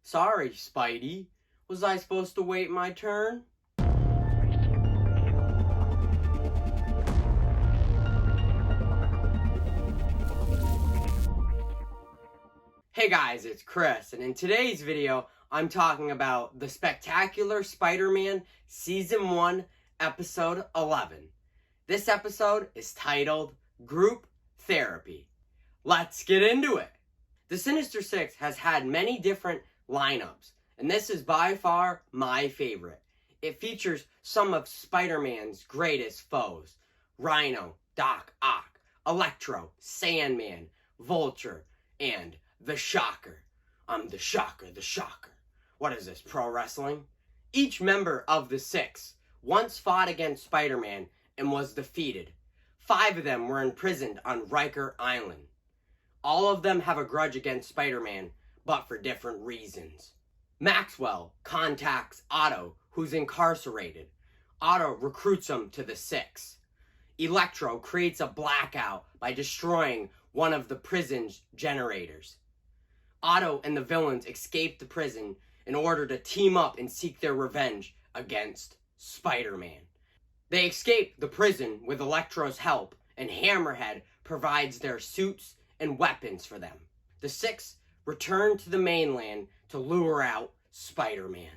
Sorry, Spidey. Was I supposed to wait my turn? Hey guys, it's Chris, and in today's video, I'm talking about the Spectacular Spider-Man Season 1, Episode 11. This episode is titled Group Therapy. Let's get into it! The Sinister Six has had many different lineups, and this is by far my favorite. It features some of Spider-Man's greatest foes: Rhino, Doc Ock, Electro, Sandman, Vulture, and the Shocker. I'm the Shocker, the Shocker. What is this, pro wrestling? Each member of the Six once fought against Spider-Man and was defeated. 5 of them were imprisoned on Ryker Island. All of them have a grudge against Spider-Man, but for different reasons. Maxwell contacts Otto, who's incarcerated. Otto recruits him to the Six. Electro creates a blackout by destroying one of the prison's generators. Otto and the villains escape the prison in order to team up and seek their revenge against Spider-Man. They escape the prison with Electro's help, and Hammerhead provides their suits and weapons for them. The Six return to the mainland to lure out Spider-Man.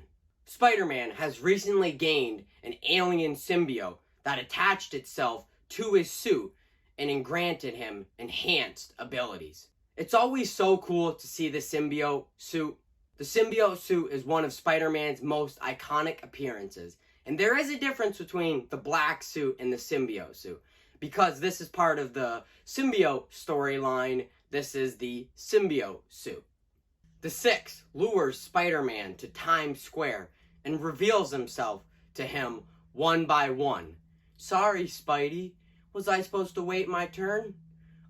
Spider-Man has recently gained an alien symbiote that attached itself to his suit and granted him enhanced abilities. It's always so cool to see the symbiote suit. The symbiote suit is one of Spider-Man's most iconic appearances, and there is a difference between the black suit and the symbiote suit, because this is part of the symbiote storyline. This is the symbiote suit. The Six lures Spider-Man to Times Square and reveals himself to him one by one. Sorry, Spidey. Was I supposed to wait my turn?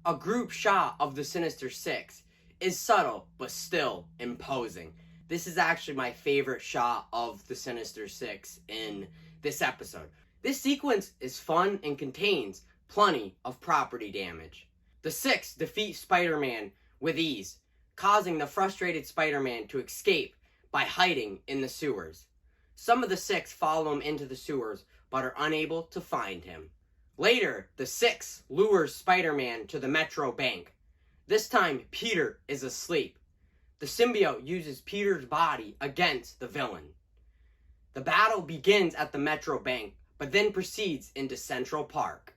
A group shot of the Sinister Six is subtle, but still imposing. This is actually my favorite shot of the Sinister Six in this episode. This sequence is fun and contains plenty of property damage. The Six defeat Spider-Man with ease, causing the frustrated Spider-Man to escape by hiding in the sewers. Some of the Six follow him into the sewers, but are unable to find him. Later, the Six lures Spider-Man to the Metro Bank. This time, Peter is asleep. The symbiote uses Peter's body against the villain. The battle begins at the Metro Bank, but then proceeds into Central Park.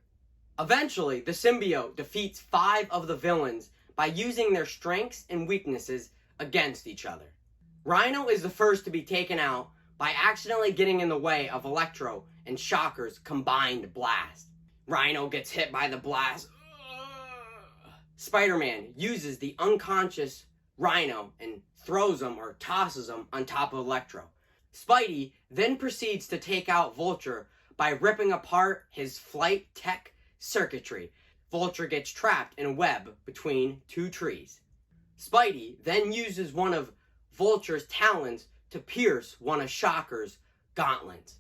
Eventually, the symbiote defeats 5 of the villains by using their strengths and weaknesses against each other. Rhino is the first to be taken out by accidentally getting in the way of Electro and Shocker's combined blast. Rhino gets hit by the blast. Spider-Man uses the unconscious Rhino and throws him or tosses him on top of Electro. Spidey then proceeds to take out Vulture by ripping apart his flight tech circuitry. Vulture gets trapped in a web between 2 trees. Spidey then uses one of Vulture's talons to pierce one of Shocker's gauntlets.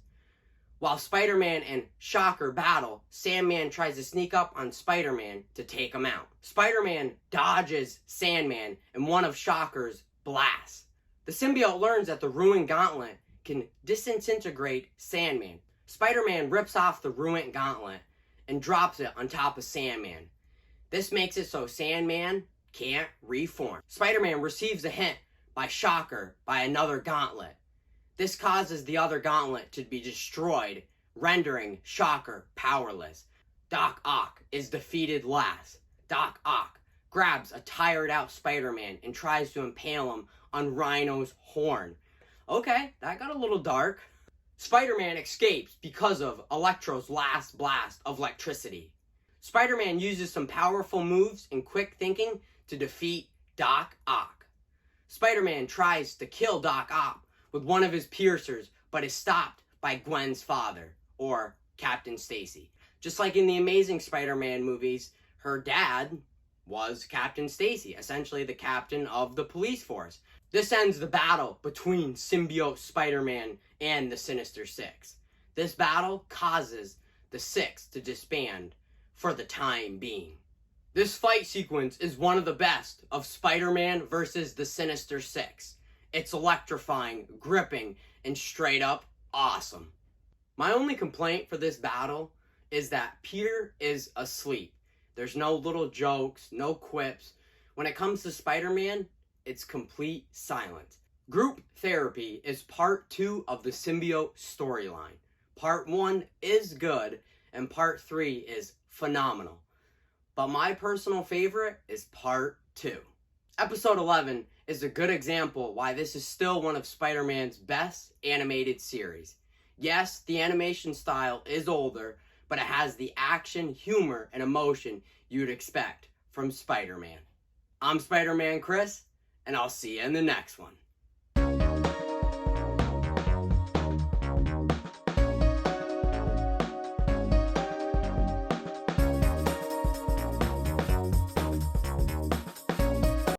While Spider-Man and Shocker battle, Sandman tries to sneak up on Spider-Man to take him out. Spider-Man dodges Sandman and one of Shocker's blasts. The symbiote learns that the ruined gauntlet can disintegrate Sandman. Spider-Man rips off the ruined gauntlet and drops it on top of Sandman. This makes it so Sandman can't reform. Spider-Man receives a hint by Shocker by another gauntlet. This causes the other gauntlet to be destroyed, rendering Shocker powerless. Doc Ock is defeated last. Doc Ock grabs a tired-out Spider-Man and tries to impale him on Rhino's horn. Okay, that got a little dark. Spider-Man escapes because of Electro's last blast of electricity. Spider-Man uses some powerful moves and quick thinking to defeat Doc Ock. Spider-Man tries to kill Doc Ock with one of his piercers, but is stopped by Gwen's father, or Captain Stacy. Just like in the Amazing Spider-Man movies, her dad was Captain Stacy, essentially the captain of the police force. This ends the battle between symbiote Spider-Man and the Sinister Six. This battle causes the Six to disband for the time being. This fight sequence is one of the best of Spider-Man versus the Sinister Six. It's electrifying, gripping, and straight up awesome. My only complaint for this battle is that Peter is asleep. There's no little jokes, no quips. When it comes to Spider-Man, it's complete silence. Group therapy is part 2 of the Symbiote storyline. Part 1 is good, and part 3 is phenomenal. But my personal favorite is part 2. Episode 11 is a good example why this is still one of Spider-Man's best animated series. Yes, the animation style is older, but it has the action, humor, and emotion you'd expect from Spider-Man. I'm Spider-ManChris, and I'll see you in the next one.